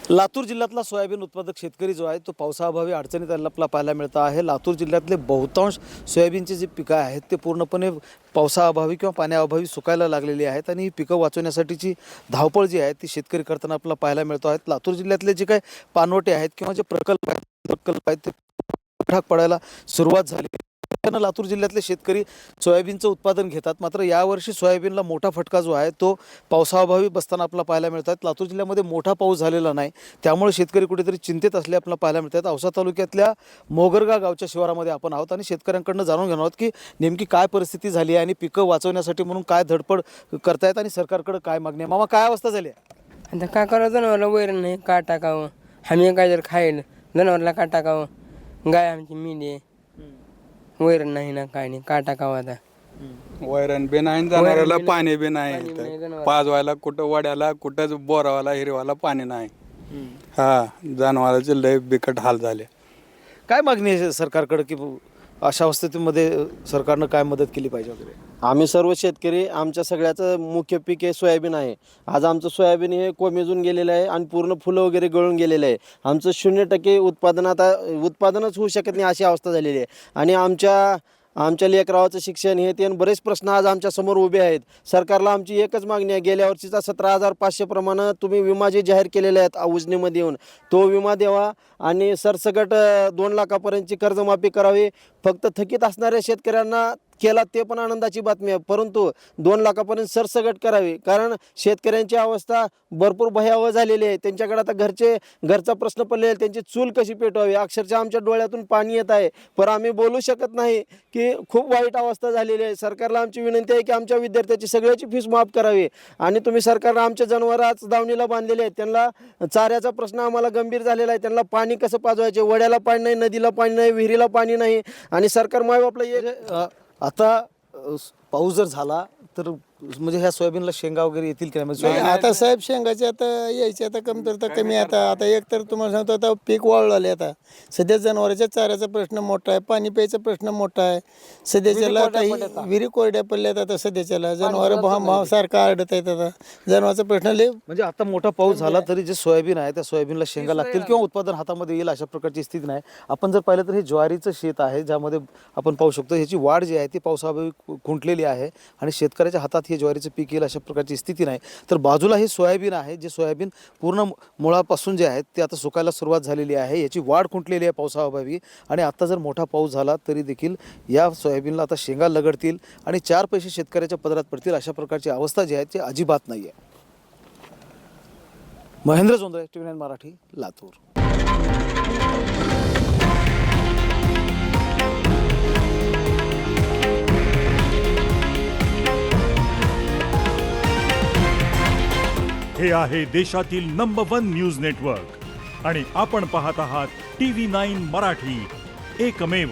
लातूर जिल्ह्यातला सोयाबीन उत्पादक शेतकरी जो आहे तो पावसाअभावी अडचणीत आपल्याला पाहायला मिळतं आहे। लातूर जिल्ह्यातले बहुतांश सोयाबीनचे जे पिकं आहेत ते पूर्णपणे पावसाअभावी किंवा पाण्याअभावी सुकायला लागलेली आहेत आणि ही पिकं वाचवण्यासाठीची धावपळ जी आहे ती शेतकरी करताना आपल्याला पाहायला मिळतो आहे। लातूर जिल्ह्यातले जे काही पाणवटे आहेत किंवा जे प्रकल्प आहेत ते ठाक पडायला सुरुवात झाली। त्यानं लातूर जिल्ह्यातले शेतकरी सोयाबीनचं उत्पादन घेतात, मात्र यावर्षी सोयाबीनला मोठा फटका जो आहे तो पावसाअभावी बसताना आपल्याला पाहायला मिळतात। लातूर जिल्ह्यामध्ये मोठा पाऊस झालेला नाही, त्यामुळे शेतकरी कुठेतरी चिंतेत असले आपल्याला पाहायला मिळतात। औसा तालुक्यातल्या मोगरगा गावच्या शिवारामध्ये आपण आहोत आणि शेतकऱ्यांकडून जाणून घेणार आहोत की नेमकी काय परिस्थिती झाली आहे आणि पिकं वाचवण्यासाठी म्हणून काय धडपड करतायत आणि सरकारकडे काय मागणी आहे। मामा, काय अवस्था झाली आहे? आता काय करावं, जनावरला वैरण नाही, का टाकावं, आम्ही काय जर खायला जनावरला का टाकावं, गाय आमची मेंढी आहे, वैरण नाही ना काय नाही, का टाकावं आता। वैरण बी नाही, जनावराला बी पाणी बी नाही, नाही, जनावराला. पाजवायला कुठं वड्याला कुठंच बोरावाला हिरवाला पाणी नाही। हा, जनावरांचे लय बिकट हाल झाले। काय मागणी आहे सरकारकडे की अशा अवस्थेमध्ये सरकारनं काय मदत केली पाहिजे वगैरे? आम्ही सर्व शेतकरी, आमच्या सगळ्याचं मुख्य पीक हे सोयाबीन आहे। आज आमचं सोयाबीन हे कोमेजून गेलेलं आहे आणि पूर्ण फुलं वगैरे गळून गेलेलं आहे। आमचं 0% उत्पादनच होऊ शकत नाही अशी अवस्था झालेली आहे आणि आमच्या लेकरावाचं शिक्षण हे ते बरेच प्रश्न आज आमच्या समोर उभे आहेत। सरकारला आमची एकच मागणी आहे, गेल्या वर्षीचा 17,500 प्रमाणे तुम्ही विमा जे जाहीर केलेले आहेत उजनीमध्ये येऊन तो विमा द्यावा आणि सरसकट 2 लाखापर्यंतची कर्जमाफी करावी। फक्त थकीत असणाऱ्या शेतकऱ्यांना केला ते पण आनंदाची बातमी आहे, परंतु 2 लाखापर्यंत सरसकट करावी, कारण शेतकऱ्यांची अवस्था भरपूर भयावह झालेली आहे। त्यांच्याकडे आता घरचा प्रश्न पडलेला आहे, त्यांची चूल कशी पेटवावी, अक्षरशः आमच्या डोळ्यातून पाणी येत आहे, पण आम्ही बोलू शकत नाही की खूप वाईट अवस्था झालेली आहे। सरकारला आमची विनंती आहे की आमच्या विद्यार्थ्याची सगळ्याची फीस माफ करावी आणि तुम्ही सरकारला आमच्या जनावर आज दावणीला बांधलेले आहेत, त्यांना चाऱ्याचा प्रश्न आम्हाला गंभीर झालेला आहे। त्यांना पाणी कसं पाजवायचे, वड्याला पाणी नाही, नदीला पाणी नाही, विहिरीला पाणी नाही आणि सरकार मायबापला आता पाऊस जर झाला तर म्हणजे ह्या सोयाबीनला शेंगा वगैरे येतील की नाही? नाही, आता साहेब शेंगाचे आता यायचे आता कमतरता कमी आता एक तर तुम्हाला सांगतो आता पीक वाळू आले। आता सध्या जनावरांच्या चाऱ्याचा प्रश्न मोठा आहे, पाणी प्यायचा प्रश्न मोठा आहे सध्याच्याला। आता विहिरी कोरड्या पडल्यात आता सध्याच्याला, जनावर भाव सारखा आडत आहेत। आता जनावरांचा प्रश्न लय म्हणजे आता मोठा पाऊस झाला तरी जे सोयाबीन आहे त्या सोयाबीनला शेंगा लागतील किंवा उत्पादन हातामध्ये येईल अशा प्रकारची स्थिती नाही। आपण जर पाहिलं तर हे ज्वारीचं शेत आहे, ज्यामध्ये आपण पाहू शकतो ह्याची वाढ जी आहे ती पावसाअभावी खुंटलेली आहे आणि शेतकऱ्याच्या हातात हे ज्वारीचं पीक येईल अशा प्रकारची स्थिती नाही। तर बाजूला हे सोयाबीन आहे, जे सोयाबीन पूर्ण मुळापासून जे आहेत ते आता सुकायला सुरुवात झालेली आहे, याची वाढ खुंटलेली आहे पावसाअभावी आणि आता जर मोठा पाऊस झाला तरी देखील या सोयाबीनला आता शेंगा लगडतील आणि 4 पैसे शेतकऱ्याच्या पदरात पडतील अशा प्रकारची अवस्था जी आहे ती अजिबात नाही आहे। महेंद्र जोंधळे, TV9 मराठी, लातूर। हे आहे देशातील नंबर 1 न्यूज नेटवर्क आणि आपण पाहत आहात TV9 मराठी, एकमेव।